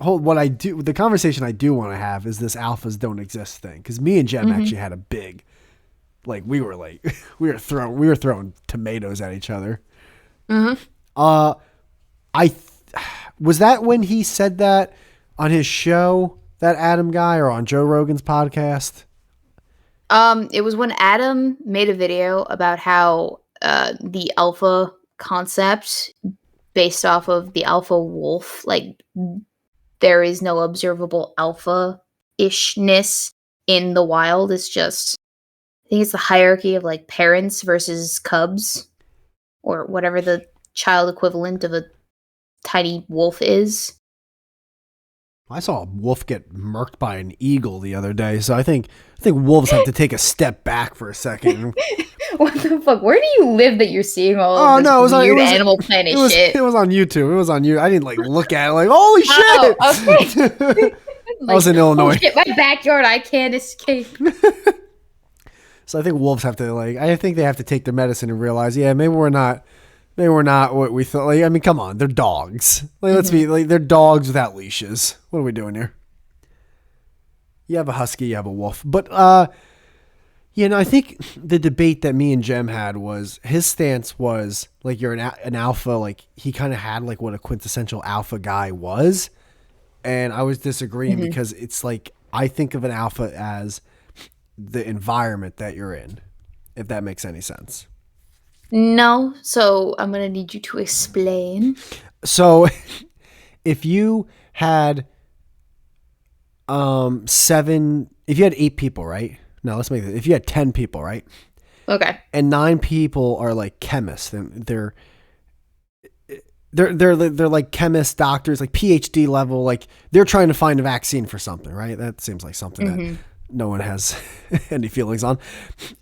the conversation I do want to have is this alphas don't exist thing. Because me and Jem Mm-hmm. actually had a big, we were we were throwing tomatoes at each other. Mm-hmm. Uh, I was that when he said that on his show, that Adam guy, or on Joe Rogan's podcast. It was when Adam made a video about how the alpha concept based off of the alpha wolf, like there is no observable alpha ishness in the wild. It's just I think it's the hierarchy of like parents versus cubs or whatever the child equivalent of a tiny wolf is. I saw a wolf get murked by an eagle the other day, so I think wolves have to take a step back for a second. What the fuck? Where do you live that you're seeing all of Oh this no, weird Animal Planet it shit? was on YouTube. It was on you. I didn't look at it holy Oh, shit. okay. I was Like, in oh Illinois. shit, my backyard, I can't escape. So I think wolves have to I think they have to take their medicine and realize, yeah, maybe we're not what we thought. I mean, come on, they're dogs. Let's be they're dogs without leashes. What are we doing here? You have a husky, you have a wolf. But I think the debate that me and Jem had was his stance was you're an alpha, he kind of had what a quintessential alpha guy was, and I was disagreeing Mhm. because it's I think of an alpha as the environment that you're in, if that makes any sense. No, so I'm gonna need you to explain. So if you had if you had 8 people, right? No, let's make it. If you had 10 people, right? Okay. And 9 people are chemists, and they're like chemists, doctors, PhD level, they're trying to find a vaccine for something, right? That seems like something that Hmm. no one has any feelings on.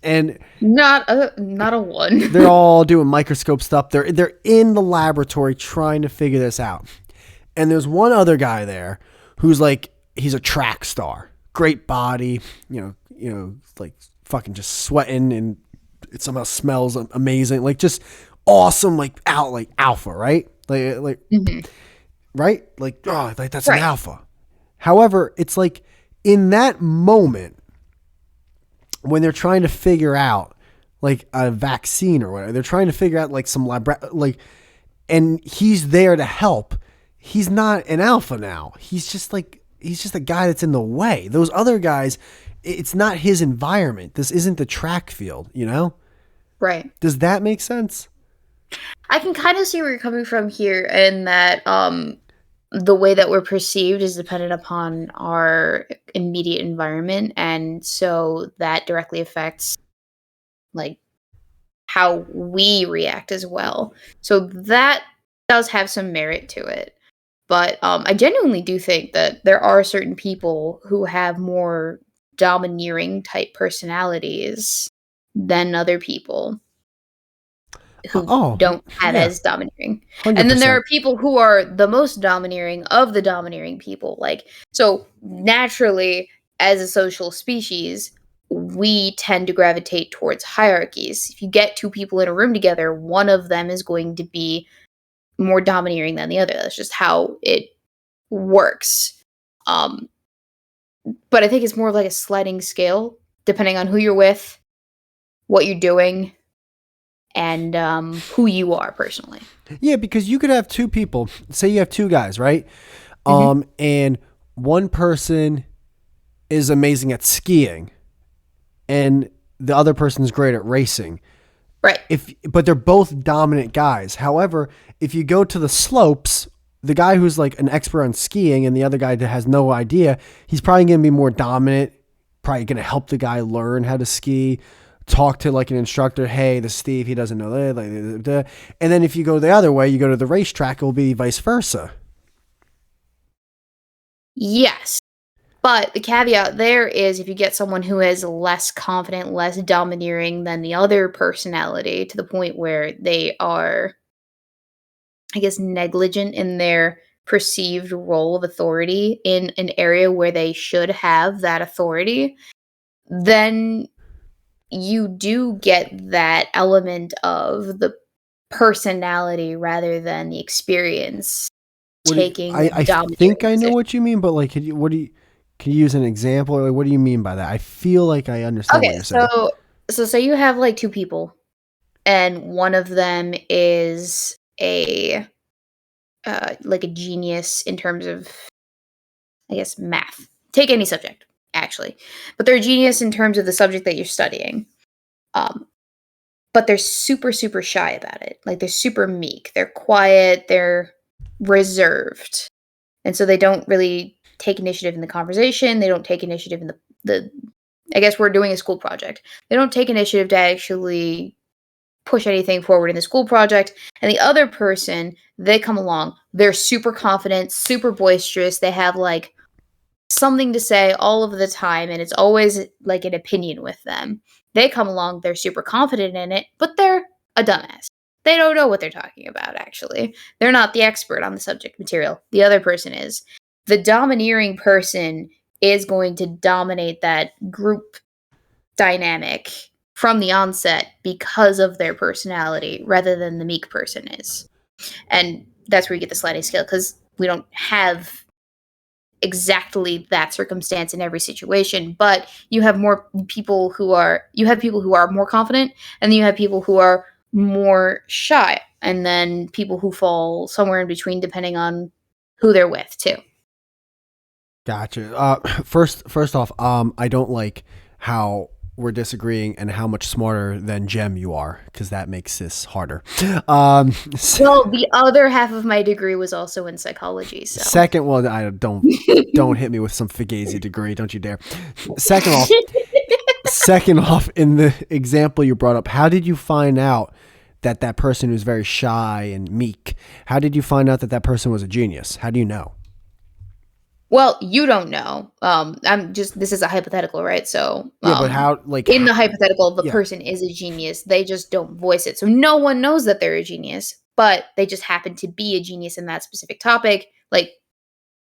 And Not a one. they're all doing microscope stuff. They're in the laboratory trying to figure this out. And there's one other guy there who's he's a track star, great body, fucking just sweating, and it somehow smells amazing, just awesome, alpha, right? Hmm. Right? That's an Right. alpha. However, it's in that moment when they're trying to figure out a vaccine or whatever, they're trying to figure out some and he's there to help. He's not an alpha now. He's just a guy that's in the way. Those other guys, it's not his environment. This isn't the track field, Right. Does that make sense? I can kind of see where you're coming from here, and that the way that we're perceived is dependent upon our immediate environment, and so that directly affects like how we react as well. So that does have some merit to it. But I genuinely do think that there are certain people who have more domineering type personalities than other people who Oh, don't have yeah, as domineering. And then there 100%. are people who are the most domineering of the domineering people. Like, so naturally, as a social species, we tend to gravitate towards hierarchies. If you get two people in a room together, one of them is going to be more domineering than the other. That's just how it works. Um, but I think it's more of like a sliding scale, depending on who you're with, what you're doing, and who you are personally. Yeah, because you could have 2 people. Say you have 2 guys, right? Hmm. And one person is amazing at skiing, and the other person's great at racing. Right. But they're both dominant guys. However, if you go to the slopes, the guy who's an expert on skiing and the other guy that has no idea, he's probably going to be more dominant, probably going to help the guy learn how to ski, talk to an instructor, hey, this is Steve, he doesn't know that. And then if you go the other way, you go to the racetrack, it will be vice versa. Yes. But the caveat there is if you get someone who is less confident, less domineering than the other personality to the point where they are, I guess, negligent in their perceived role of authority in an area where they should have that authority, then you do get that element of the personality rather than the experience taking a I think domineering I know position. what you mean, but like, can you use an example? Or like, what do you mean by that? I feel like I understand what Okay, you're saying. so say you have like two people, and one of them is a like a genius in terms of, I guess, math. Take any subject, actually, but they're a genius in terms of the subject that you're studying. Um, but they're super super shy about it. Like they're super meek. They're quiet. They're reserved, and so they don't really take initiative in the conversation. They don't take initiative in the. I guess we're doing a school project. They don't take initiative to actually push anything forward in the school project. And the other person, they come along, they're super confident, super boisterous. They have like something to say all of the time, and it's always like an opinion with them. They come along, they're super confident in it, but they're a dumbass. They don't know what they're talking about, actually. They're not the expert on the subject material. The other person is. The domineering person is going to dominate that group dynamic from the onset because of their personality rather than the meek person is. And that's where you get the sliding scale because we don't have exactly that circumstance in every situation, but you have people who are more confident, and then you have people who are more shy, and then people who fall somewhere in between depending on who they're with too. Gotcha. First off, I don't like how we're disagreeing and how much smarter than Jem you are, because that makes this harder. Well, the other half of my degree was also in psychology, so Second, well, I don't hit me with some Fugazi degree, don't you dare. Second off, in the example you brought up, how did you find out that that person who's very shy and meek? How did you find out that that person was a genius? How do you know? Well, you don't know. This is a hypothetical, right? So, Yeah, but how? Like, in the hypothetical, the yeah. person is a genius. They just don't voice it. So no one knows that they're a genius, but they just happen to be a genius in that specific topic. Like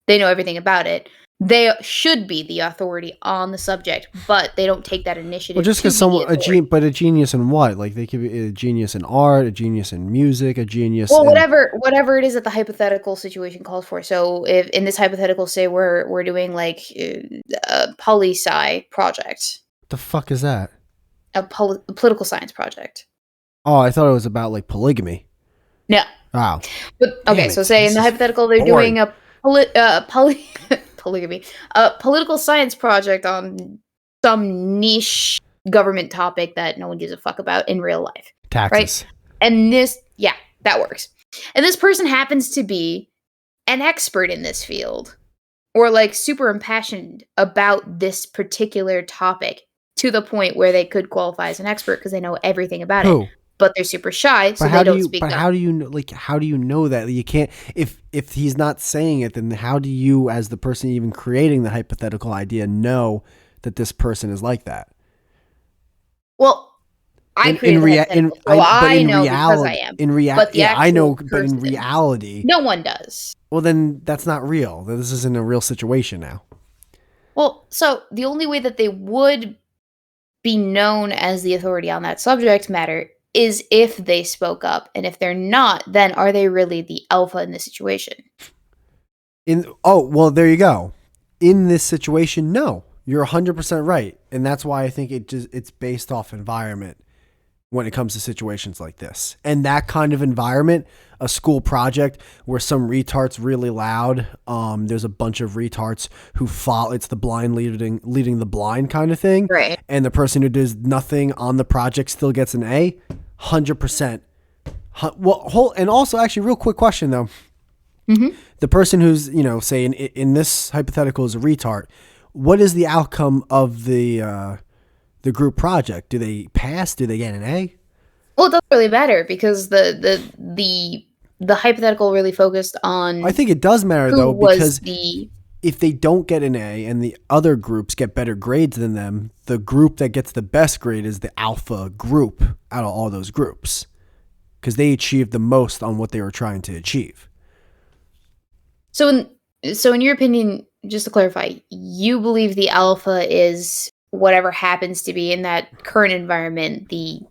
they know everything about it. They should be the authority on the subject, but they don't take that Well, initiative just to because be the authority. but a genius in what? Like, they could be a genius in art, a genius in music, a genius Well, in whatever it is that the hypothetical situation calls for. So, if in this hypothetical, say we're doing like a poli sci project, the fuck is that? a political science project. Oh, I thought it was about like polygamy. No, Wow, but okay. damn So, it, say in this the is hypothetical, they're boring. doing a polygamy, a political science project on some niche government topic that no one gives a fuck about in real life, right? Taxes. And yeah, that works. And this person happens to be an expert in this field or like super impassioned about this particular topic to the point where they could qualify as an expert because they know everything about it, Who? but they're super shy, so they don't speak But up. how do you know? Like, how do you know that you can't? If he's not saying it, then how do you, as the person even creating the hypothetical idea, know that this person is like that? Well, I created the hypothetical, so But I know because I am. But the yeah, I know, actual but in person, reality, no one does. well, then that's not real. This isn't a real situation now. Well, so the only way that they would be known as the authority on that subject matter is if they spoke up. And if they're not, then are they really the alpha in the situation? Well, there you go. In this situation, no, you're 100% right, and that's why I think it's based off environment when it comes to situations like this. And that kind of environment, a school project where some retard's really loud, there's a bunch of retards who follow, it's the blind leading the blind kind of thing. Right. And the person who does nothing on the project still gets an A, 100%. Well, and also actually real quick question though. Mm-hmm. The person who's, say in this hypothetical is a retard, what is the outcome of the group project? Do they pass? Do they get an A? Well, it doesn't really matter because the hypothetical really focused on I think it does matter who though, was because the if they don't get an A and the other groups get better grades than them, the group that gets the best grade is the alpha group out of all those groups because they achieved the most on what they were trying to achieve. So in your opinion, just to clarify, you believe the alpha is whatever happens to be in that current environment, the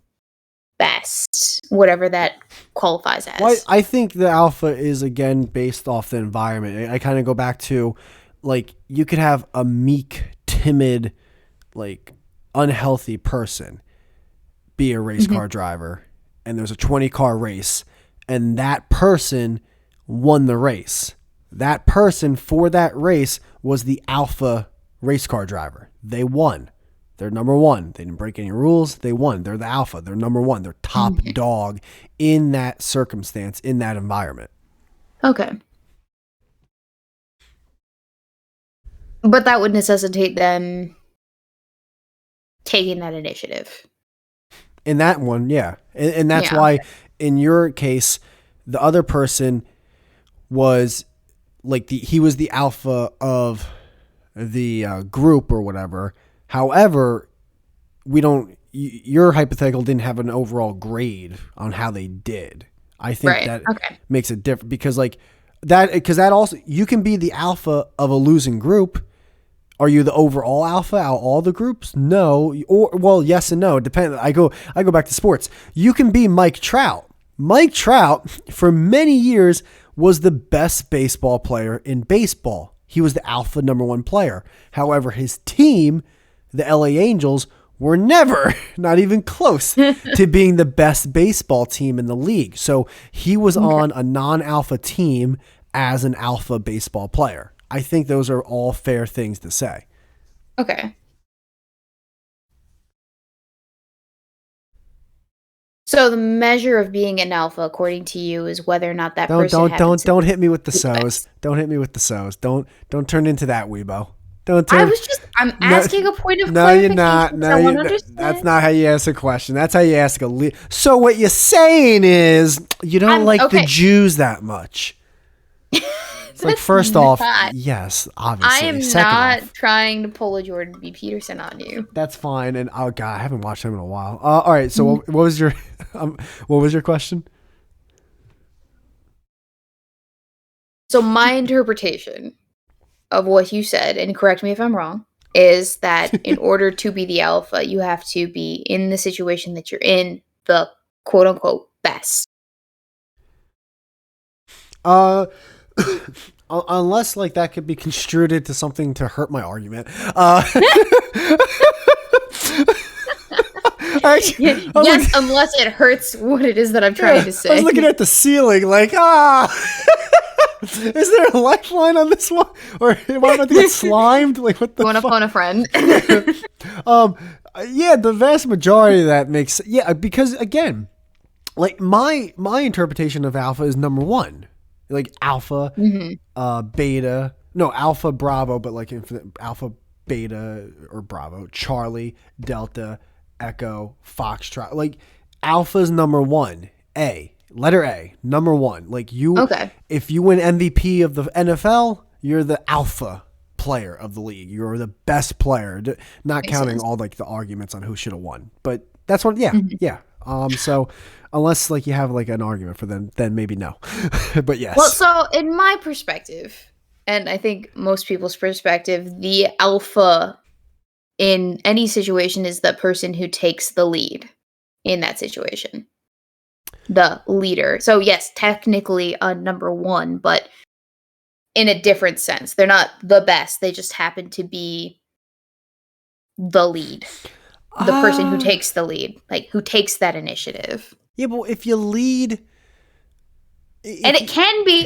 best, whatever that qualifies as. Well, I think the alpha is, again, based off the environment. I kind of go back to, like, you could have a meek, timid, like, unhealthy person be a race car driver, and there's a 20-car race, and that person won the race. That person for that race was the alpha race car driver. They won. They're number one. They didn't break any rules. They won. They're the alpha. They're number one. They're top dog in that circumstance, in that environment. Okay. But that would necessitate them taking that initiative. In that one, yeah. And that's why, in your case, the other person was like he was the alpha of the group or whatever. However, your hypothetical didn't have an overall grade on how they did. I think that makes it different because that also, you can be the alpha of a losing group. Are you the overall alpha out of all the groups? No. Or, well, yes and no. Depend. I go back to sports. You can be Mike Trout. Mike Trout, for many years, was the best baseball player in baseball. He was the alpha number one player. However, his team, the LA Angels, were never, not even close to being the best baseball team in the league. So he was on a non-alpha team as an alpha baseball player. I think those are all fair things to say. Okay. So the measure of being an alpha, according to you, is whether or not that person don't hit me with the so's. Don't hit me with the so's. Don't turn into that, Weebo. I'm asking a point of clarification. No, you're not. No, that's not how you ask a question. That's how you ask So what you're saying is you don't like the Jews that much. It's like, first off, yes, obviously. I am not trying to pull a Jordan B. Peterson on you. That's fine. And oh god, I haven't watched him in a while. All right. So what was your question? So my interpretation of what you said, and correct me if I'm wrong, is that in order to be the alpha, you have to be in the situation that you're in, the quote unquote best. Unless like that could be construed into something to hurt my argument. Yes, unless it hurts what it is that I'm trying to say. I was looking at the ceiling like, is there a lifeline on this one? Or am I about to get slimed? Like, what the fuck? Phone a friend. Yeah, the vast majority of that makes, because again, like my interpretation of alpha is number one. Like alpha, beta, no, alpha, bravo, but like alpha, beta, or bravo, Charlie, Delta, Echo, Foxtrot. Like alpha's number one, letter A, number one. Like if you win MVP of the NFL, you're the alpha player of the league. You're the best player, not counting all like the arguments on who should have won. But that's what, so unless like you have like an argument for them, then maybe no. But yes. Well, so in my perspective, and I think most people's perspective, the alpha in any situation is the person who takes the lead in that situation. The leader. So yes, technically a number one, but in a different sense. They're not the best. They just happen to be the lead. The person who takes the lead, like who takes that initiative. Yeah, but if you lead, and it can be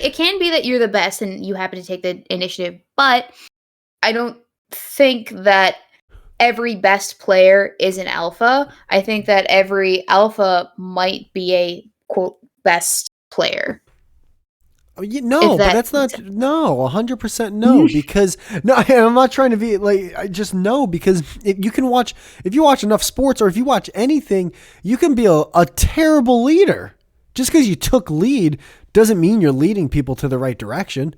that you're the best and you happen to take the initiative, but I don't think that every best player is an alpha. I think that every alpha might be a quote best player. No, but that's not, 100% no, because no, I'm not trying to be like, I just know, because if you watch enough sports or if you watch anything, you can be a terrible leader. Just because you took lead doesn't mean you're leading people to the right direction.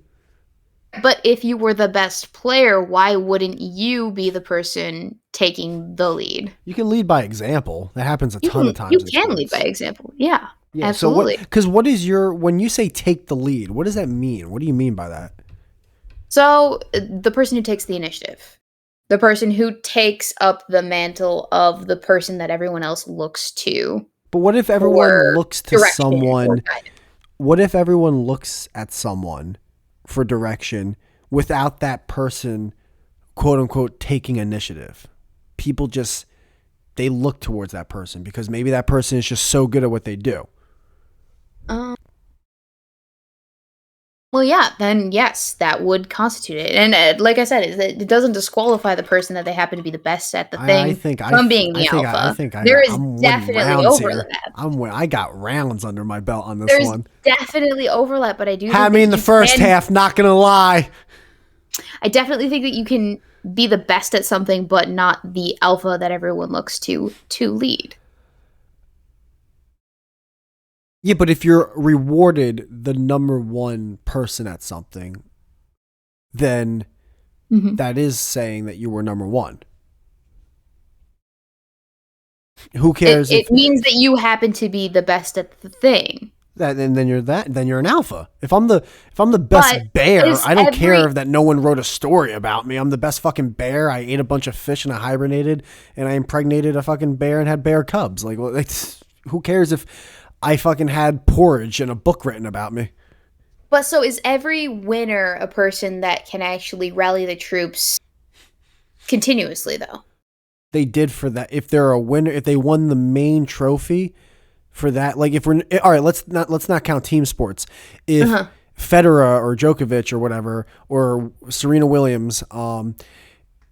But if you were the best player, why wouldn't you be the person taking the lead? You can lead by example. That happens a ton of times. You can lead by example. Yeah. Yeah, absolutely. Because what is when you say take the lead, what does that mean? What do you mean by that? So the person who takes the initiative, the person who takes up the mantle of the person that everyone else looks to. But what if everyone for looks to direction or someone? guidance. What if everyone looks at someone for direction without that person, quote unquote, taking initiative? People just, they look towards that person because maybe that person is just so good at what they do. Um, well, yeah, then yes, that would constitute it. And like I said, it doesn't disqualify the person that they happen to be the best at the I thing think from being the alpha. There is I'm winning definitely rounds here. overlap. I got rounds under my belt on this There's one. definitely overlap, but I do Had think me that in the you first can. half, not gonna lie. I definitely think that you can be the best at something, but not the alpha that everyone looks to lead. Yeah, but if you're rewarded the number one person at something, then Mm-hmm. that is saying that you were number one. Who cares It if means that you happen to be the best at the thing. that? And then you're an alpha. If I'm the But best bear, is I don't every care that no one wrote a story about me. I'm the best fucking bear. I ate a bunch of fish and I hibernated, and I impregnated a fucking bear and had bear cubs. Like, well, who cares if I fucking had porridge and a book written about me? But so is every winner a person that can actually rally the troops continuously, though? They did for that. If they're a winner, if they won the main trophy for that, like if we're all right, let's not count team sports. If Federer or Djokovic or whatever or Serena Williams,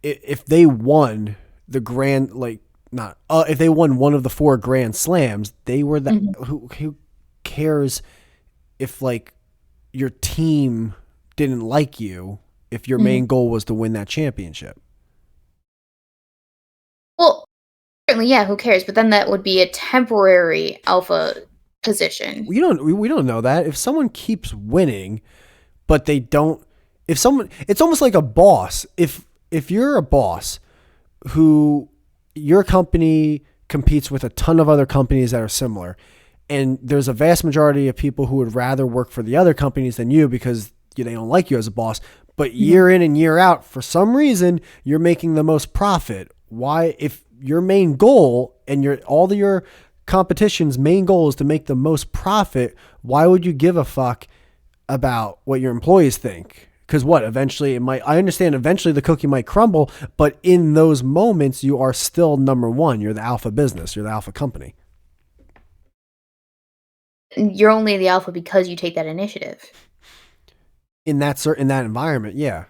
if they won the grand, like not if they won one of the 4 Grand Slams, they were that. Who cares if like your team didn't like you if your main goal was to win that championship? Well, certainly, yeah, who cares? But then that would be a temporary alpha position. We don't know that. If someone keeps winning, but they don't, if someone, it's almost like a boss. If you're a boss who your company competes with a ton of other companies that are similar, and there's a vast majority of people who would rather work for the other companies than you because they don't like you as a boss, but year in and year out, for some reason, you're making the most profit. Why, if your main goal and all of your competition's main goal is to make the most profit, why would you give a fuck about what your employees think? Because eventually I understand eventually the cookie might crumble, but in those moments, you are still number one. You're the alpha business. You're the alpha company. You're only the alpha because you take that initiative. In that environment, yeah.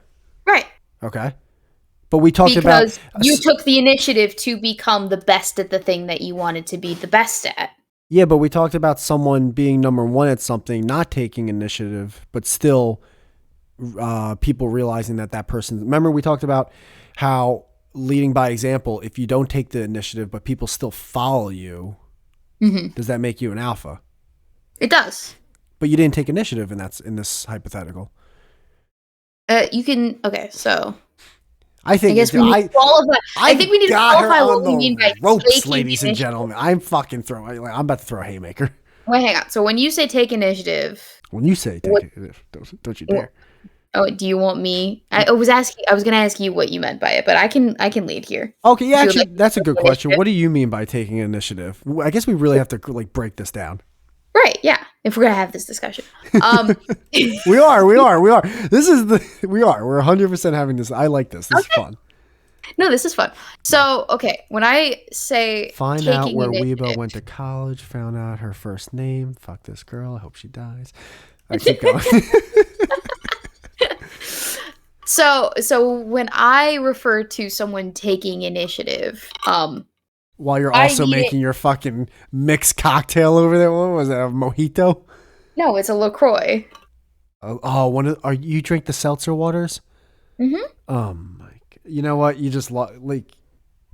Right. Okay. But we talked because about you took the initiative to become the best at the thing that you wanted to be the best at. Yeah, but we talked about someone being number one at something, not taking initiative, but still people realizing that person. Remember, we talked about how leading by example, if you don't take the initiative, but people still follow you, does that make you an alpha? It does. But you didn't take initiative, and that's in this hypothetical. You can. Okay, so I think I guess we need to qualify. I think we need to qualify what we mean by ropes, taking ladies and initiative. gentlemen. I'm about to throw a haymaker. Wait, hang on. So when you say take initiative, When you say take initiative, don't you dare. Oh, do you want me? I was going to ask you what you meant by it, but I can lead here. Okay, yeah, actually, that's a good question. What do you mean by taking initiative? I guess we really have to break this down. Right, yeah. If we're gonna have this discussion, we are. We're 100% having this. I like this. This is fun. No, this is fun. So, okay, when I say find out where Weebo went to college, found out her first name. Fuck this girl. I hope she dies. I keep going. So when I refer to someone taking initiative, while you're also making your fucking mixed cocktail over there. What was that? A mojito? No, it's a LaCroix. Are you drink the seltzer waters? Mm-hmm. Oh my! You know what? You just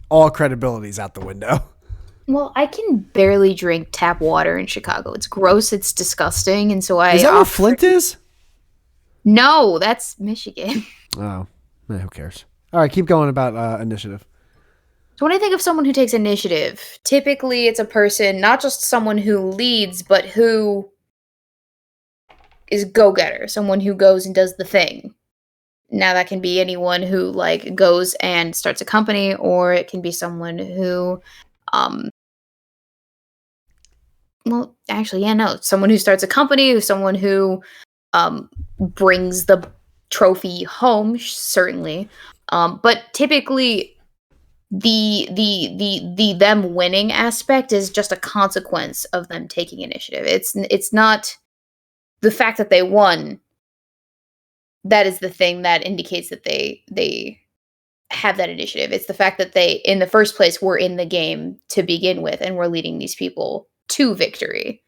all credibility's out the window. Well, I can barely drink tap water in Chicago. It's gross. It's disgusting, and so Is that where Flint is? No, that's Michigan. Oh, who cares? All right, keep going about initiative. So when I think of someone who takes initiative, typically it's a person, not just someone who leads, but who is go-getter, someone who goes and does the thing. Now that can be anyone who goes and starts a company, or it can be someone who well, actually, yeah, no, someone who starts a company, who's someone who brings the trophy home, certainly. But typically, the them winning aspect is just a consequence of them taking initiative. It's not the fact that they won that is the thing that indicates that they have that initiative. It's the fact that they, in the first place, were in the game to begin with, and were leading these people to victory.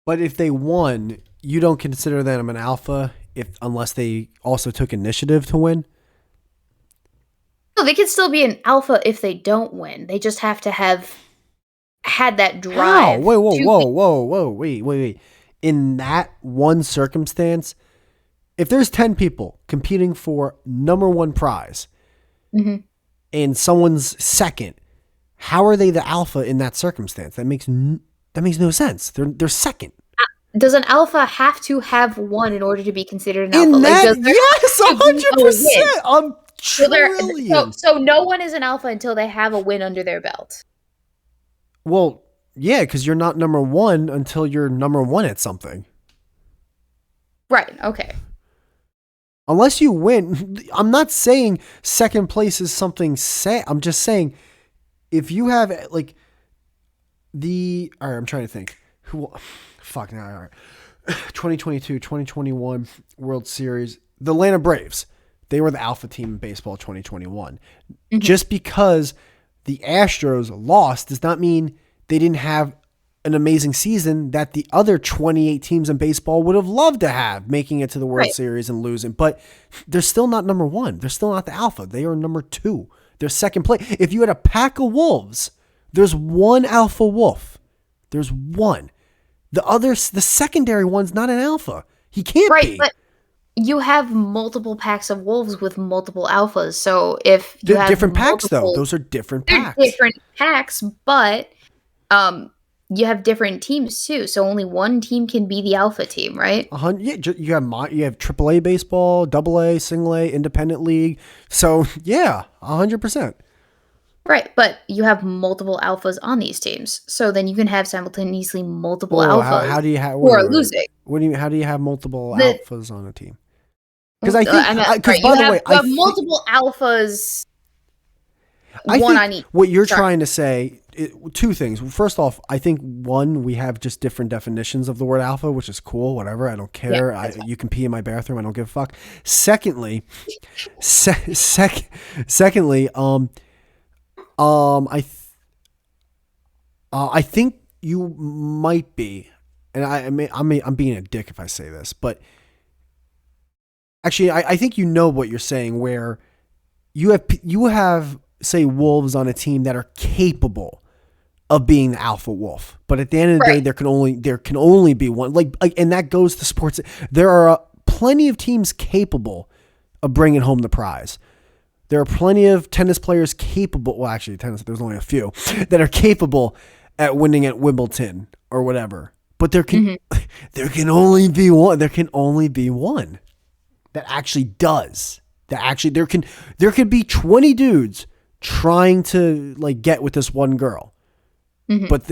But if they won, you don't consider them an alpha unless they also took initiative to win? No, they can still be an alpha if they don't win. They just have to have had that drive. How? Wait. In that one circumstance, if there's 10 people competing for number one prize and someone's second, how are they the alpha in that circumstance? That makes no sense. They're second. Does an alpha have to have won in order to be considered an In alpha? that, yes, 100%. Trillion. So no one is an alpha until they have a win under their belt. Well, yeah, because you're not number one until you're number one at something. Right, okay. Unless you win, I'm not saying second place is something set. I'm just saying if you have like all right, I'm trying to think. Fuck now, all right. 2022, 2021 World Series, the Atlanta Braves, they were the alpha team in baseball 2021. Just because the Astros lost does not mean they didn't have an amazing season that the other 28 teams in baseball would have loved to have, making it to the World Series and losing. But they're still not number one. They're still not the alpha. They are number two. They're second place. If you had a pack of wolves, there's one alpha wolf. There's one. The secondary one's not an alpha. He can't be. But you have multiple packs of wolves with multiple alphas. So if you have different packs, though, those are different packs. They're different packs, but you have different teams too. So only one team can be the alpha team, right? Yeah, you have AAA baseball, AA, single A, independent league. So yeah, 100%. Right, but you have multiple alphas on these teams, so then you can have simultaneously multiple alphas how do you have, who are losing. How do you have multiple alphas on a team? Because I think, by the way, you have multiple alphas. One on each. What you're trying to say, two things. First off, I think one, we have just different definitions of the word alpha, which is cool. Whatever, I don't care. Yeah, you can pee in my bathroom. I don't give a fuck. Secondly, I think you might be, and I'm being a dick if I say this, but actually, I think you know what you're saying. Where you have say wolves on a team that are capable of being the alpha wolf, but at the end of the day, there can only be one. Like, and that goes to sports. There are plenty of teams capable of bringing home the prize. There are plenty of tennis players capable. Well, actually, tennis, there's only a few that are capable at winning at Wimbledon or whatever. But there can only be one. There can only be one that actually does. There could be 20 dudes trying to like get with this one girl. But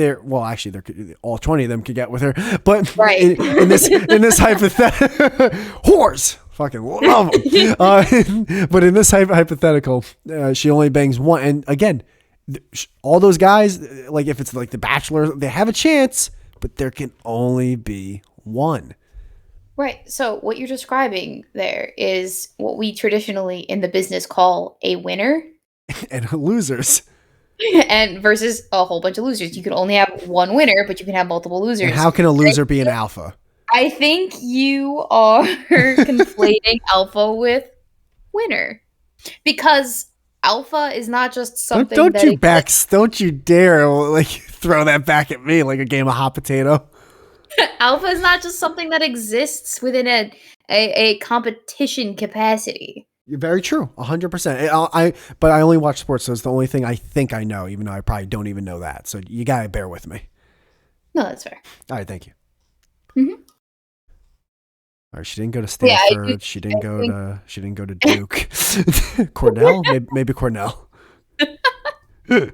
all 20 of them could get with her. But in this hypothetical, whores. Fucking love them. But in this hypothetical, she only bangs one. And again, all those guys, like if it's like The Bachelor, they have a chance, but there can only be one. Right. So what you're describing there is what we traditionally in the business call a winner. And losers. And versus a whole bunch of losers. You can only have one winner, but you can have multiple losers. And how can a loser be an alpha? I think you are conflating alpha with winner, because alpha is not just something. Don't you dare like throw that back at me like a game of hot potato. Alpha is not just something that exists within a competition capacity. You're very true, 100%. But I only watch sports, so it's the only thing I think I know, even though I probably don't even know that. So you gotta bear with me. No, that's fair. All right, thank you. All right, she didn't go to Stanford. Yeah, she didn't go to Duke. Cornell, maybe Cornell. Oh,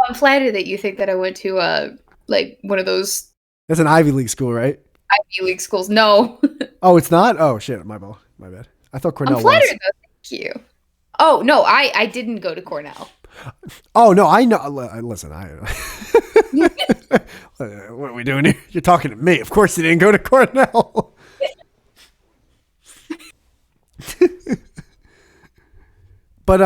I'm flattered that you think that I went to like one of those That's an Ivy League school, right? Ivy League schools. No. Oh, it's not? Oh, shit. My bad. My bad. I thought I'm Cornell flattered was. though. Thank you. Oh no, I didn't go to Cornell. Oh, no. I know. Listen, what are we doing here? You're talking to me. Of course you didn't go to Cornell. But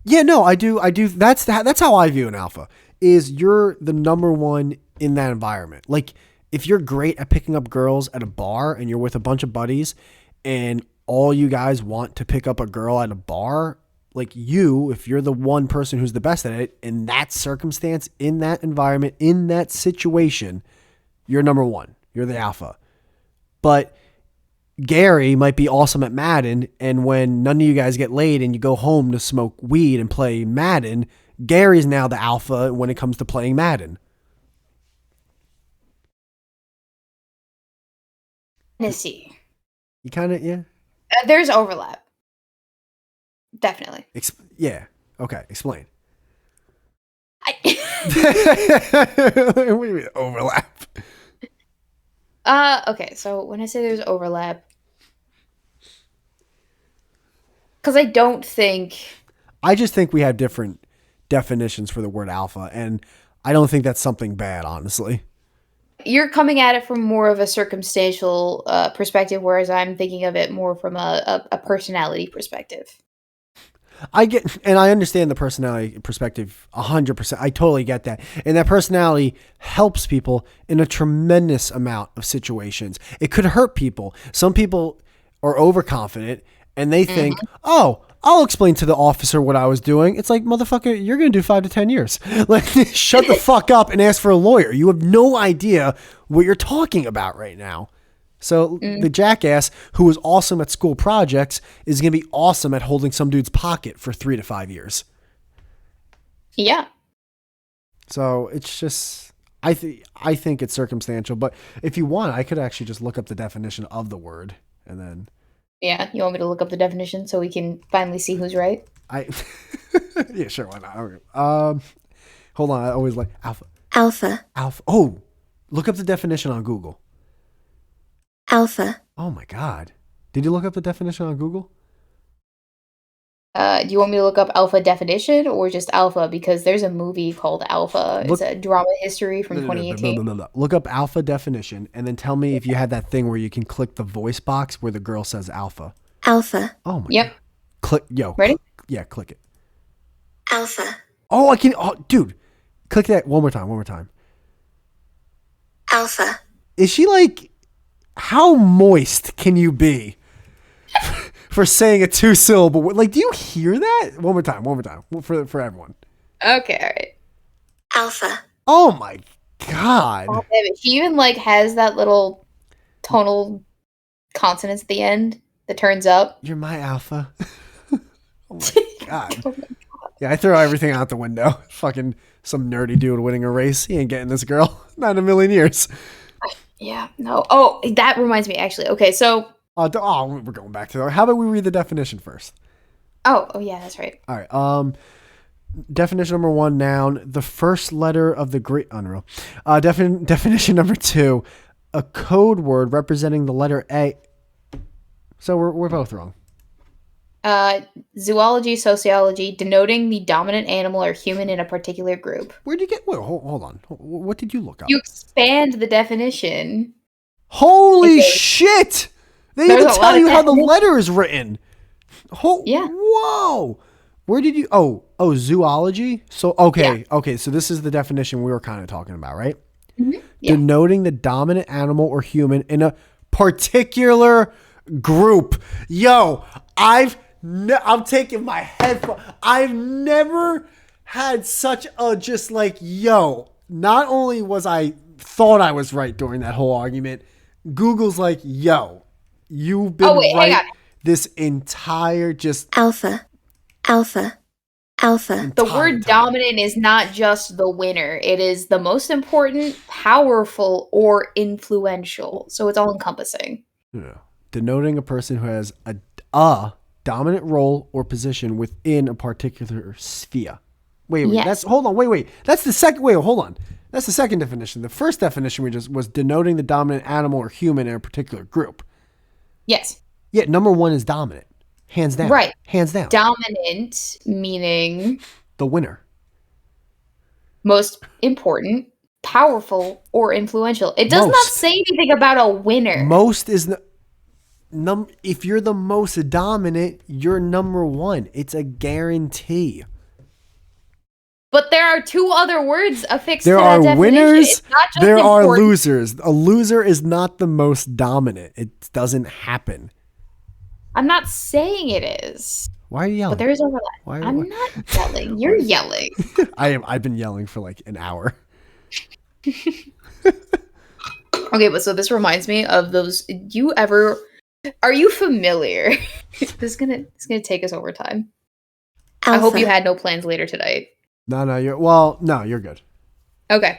yeah, no, I do. That's how I view an alpha. Is you're the number one in that environment. Like if you're great at picking up girls at a bar and you're with a bunch of buddies and all you guys want to pick up a girl at a bar, like if you're the one person who's the best at it in that circumstance, in that environment, in that situation, you're number one. You're the alpha. But Gary might be awesome at Madden, and when none of you guys get laid and you go home to smoke weed and play Madden, Gary's now the alpha when it comes to playing Madden. Tennessee. You kind of, yeah. There's overlap. Definitely. Yeah. Okay. Explain. I- What do you mean overlap? okay, so when I say there's overlap, because I don't think. I just think we have different definitions for the word alpha, and I don't think that's something bad, honestly. You're coming at it from more of a circumstantial perspective, whereas I'm thinking of it more from a personality perspective. I get, and I understand the personality perspective 100%. I totally get that. And that personality helps people in a tremendous amount of situations. It could hurt people. Some people are overconfident and they think, oh, I'll explain to the officer what I was doing. It's like, motherfucker, you're going to do 5 to 10 years. Like, shut the fuck up and ask for a lawyer. You have no idea what you're talking about right now. So the jackass who was awesome at school projects is going to be awesome at holding some dude's pocket for 3 to 5 years. Yeah. So it's just, I think it's circumstantial. But if you want, I could actually just look up the definition of the word and then. Yeah. You want me to look up the definition so we can finally see who's right? Yeah, sure. Why not? Okay. Hold on. I always like alpha. Alpha. Alpha. Oh, look up the definition on Google. Alpha. Oh my God. Did you look up the definition on Google? Do you want me to look up alpha definition or just alpha? Because there's a movie called Alpha. It's a drama history from 2018. Look up alpha definition and then tell me if you had that thing where you can click the voice box where the girl says alpha. Alpha. Oh my Yep. God. Click. Yo. Ready? Yeah, click it. Alpha. Oh, I can. Oh, dude. Click that one more time. Alpha. Is she like, how moist can you be for saying a 2-syllable word? Like, do you hear that? One more time for everyone. Okay, all right. Alpha. Oh my God. Oh, damn it. She even like has that little tonal consonants at the end that turns up. You're my alpha. Oh my God. Yeah, I throw everything out the window. Fucking some nerdy dude winning a race. He ain't getting this girl. Not in a million years. Yeah, no. Oh, that reminds me, actually. Okay, so. We're going back to that. How about we read the definition first? Oh, yeah, that's right. All right. Definition number 1, noun. The first letter of the Greek. Unreal. Definition number 2, a code word representing the letter A. So we're both wrong. Zoology, sociology, denoting the dominant animal or human in a particular group. Where'd you get? Wait, hold on. What did you look up? You expand the definition. Holy shit! They There's even a tell lot of you how the definition. letter is written. Yeah. Whoa! Where did you? Oh, zoology. So okay. So this is the definition we were kind of talking about, right? Mm-hmm. Yeah. Denoting the dominant animal or human in a particular group. Yo, I'm taking my headphone. I've never had such a just like, yo, not only was I thought I was right during that whole argument, Google's like, yo, you've been right this entire just Alpha. Alpha. Alpha. The word dominant is not just the winner. It is the most important, powerful, or influential. So it's all encompassing. Yeah. Denoting a person who has a dominant role or position within a particular sphere. Wait, Yes. That's hold on. Wait. That's the second. Wait, hold on. That's the second definition. The first definition we just was denoting the dominant animal or human in a particular group. Yes. Yeah, number 1 is dominant. Hands down. Right. Hands down. Dominant meaning The winner. most important, powerful, or influential. It does not Most. say anything about a winner. Most is if you're the most dominant, you're number 1. It's a guarantee. But there are 2 other words affixed There to that are definition. winners. It's not just There are important. losers. A loser is not the most dominant. It doesn't happen. I'm not saying it is. Why are you yelling? But there is overlap. Why- I'm not yelling. You're yelling. I've been yelling for like an hour. Okay, but so this reminds me of those. Are you familiar? This is gonna take us over time. Alpha. I hope you had no plans later tonight. No, you're good. Okay.